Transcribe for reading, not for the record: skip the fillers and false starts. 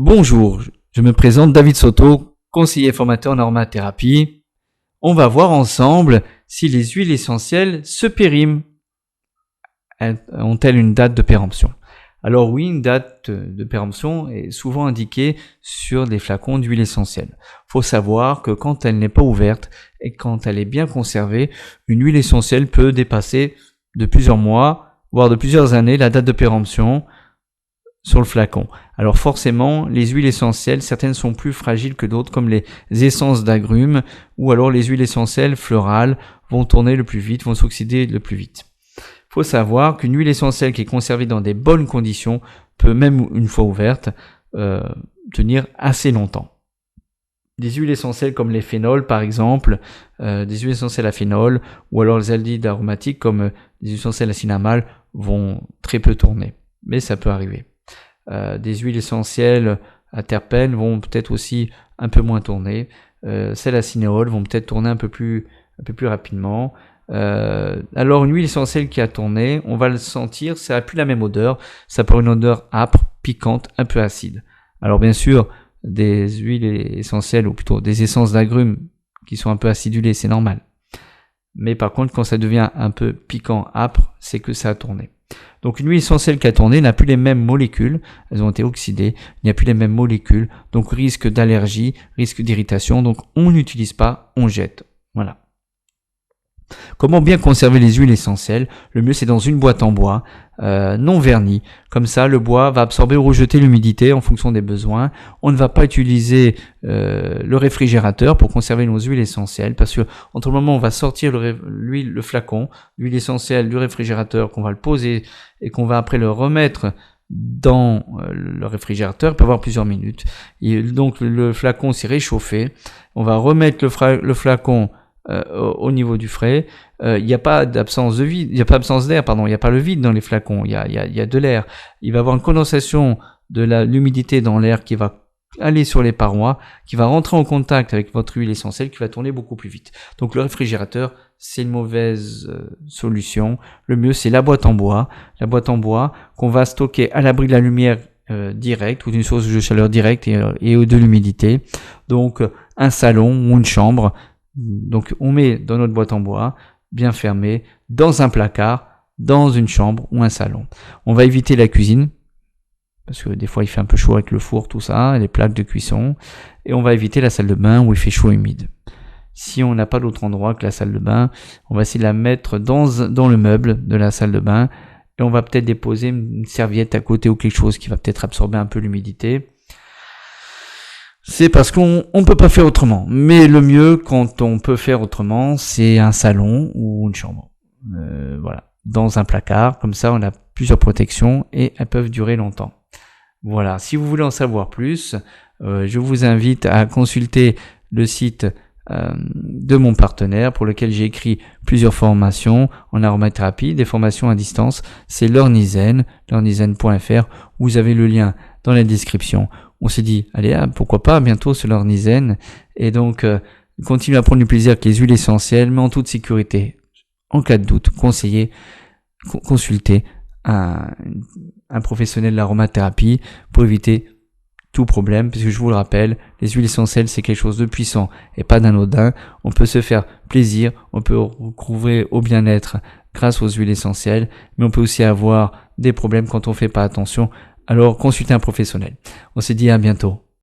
Bonjour, je me présente David Soto, conseiller formateur en aromathérapie. On va voir ensemble si les huiles essentielles se périment. Ont-elles une date de péremption? Alors oui, une date de péremption est souvent indiquée sur des flacons d'huile essentielle. Il faut savoir que quand elle n'est pas ouverte et quand elle est bien conservée, une huile essentielle peut dépasser de plusieurs mois, voire de plusieurs années, la date de péremption sur le flacon. Alors forcément, les huiles essentielles, certaines sont plus fragiles que d'autres, comme les essences d'agrumes, ou alors les huiles essentielles florales vont tourner le plus vite, vont s'oxyder le plus vite. Il faut savoir qu'une huile essentielle qui est conservée dans des bonnes conditions peut, même une fois ouverte, tenir assez longtemps. Des huiles essentielles comme les phénols par exemple, des huiles essentielles à phénol, ou alors les aldehydes aromatiques comme des huiles essentielles à cinnamale vont très peu tourner, mais ça peut arriver. Des huiles essentielles à terpènes vont peut-être aussi un peu moins tourner. Celles à cinéole vont peut-être tourner un peu plus rapidement. Alors une huile essentielle qui a tourné, on va le sentir, ça n'a plus la même odeur, ça peut avoir une odeur âpre, piquante, un peu acide. Alors bien sûr, des huiles essentielles, ou plutôt des essences d'agrumes qui sont un peu acidulées, c'est normal. Mais par contre, quand ça devient un peu piquant, âpre, c'est que ça a tourné. Donc une huile essentielle qui a tourné n'a plus les mêmes molécules, elles ont été oxydées, il n'y a plus les mêmes molécules, donc risque d'allergie, risque d'irritation, donc on n'utilise pas, on jette. Voilà. Comment bien conserver les huiles essentielles? Le mieux c'est dans une boîte en bois, non vernie. Comme ça, le bois va absorber ou rejeter l'humidité en fonction des besoins. On ne va pas utiliser le réfrigérateur pour conserver nos huiles essentielles, parce que entre le moment où on va sortir le flacon, l'huile essentielle du réfrigérateur, qu'on va le poser et qu'on va après le remettre dans le réfrigérateur, peut avoir plusieurs minutes. Et donc le flacon s'est réchauffé. On va remettre le flacon au niveau du frais. Il n'y a pas d'absence de vide, il n'y a pas d'absence d'air, pardon, il n'y a pas le vide dans les flacons, il y a de l'air. Il va y avoir une condensation de l'humidité dans l'air qui va aller sur les parois, qui va rentrer en contact avec votre huile essentielle, qui va tourner beaucoup plus vite. Donc le réfrigérateur, c'est une mauvaise solution. Le mieux, c'est la boîte en bois qu'on va stocker à l'abri de la lumière directe ou d'une source de chaleur directe et de l'humidité. Donc un salon ou une chambre. Donc on met dans notre boîte en bois, bien fermée, dans un placard, dans une chambre ou un salon. On va éviter la cuisine, parce que des fois il fait un peu chaud avec le four, tout ça, les plaques de cuisson, et on va éviter la salle de bain où il fait chaud et humide. Si on n'a pas d'autre endroit que la salle de bain, on va essayer de la mettre dans le meuble de la salle de bain, et on va peut-être déposer une serviette à côté ou quelque chose qui va peut-être absorber un peu l'humidité. C'est parce qu'on ne peut pas faire autrement. Mais le mieux, quand on peut faire autrement, c'est un salon ou une chambre. Voilà. Dans un placard. Comme ça, on a plusieurs protections et elles peuvent durer longtemps. Voilà. Si vous voulez en savoir plus, je vous invite à consulter le site de mon partenaire pour lequel j'ai écrit plusieurs formations en aromathérapie, des formations à distance. C'est l'Ornizen, l'ornizen.fr. Vous avez le lien dans la description. On s'est dit, allez, pourquoi pas, bientôt sur l'Ornizen. Et donc, continuez à prendre du plaisir avec les huiles essentielles, mais en toute sécurité. En cas de doute, consultez un professionnel de l'aromathérapie pour éviter tout problème, puisque je vous le rappelle, les huiles essentielles, c'est quelque chose de puissant et pas d'anodin. On peut se faire plaisir, on peut recouvrer au bien-être grâce aux huiles essentielles, mais on peut aussi avoir des problèmes quand on fait pas attention. Alors, consultez un professionnel. On s'est dit à bientôt.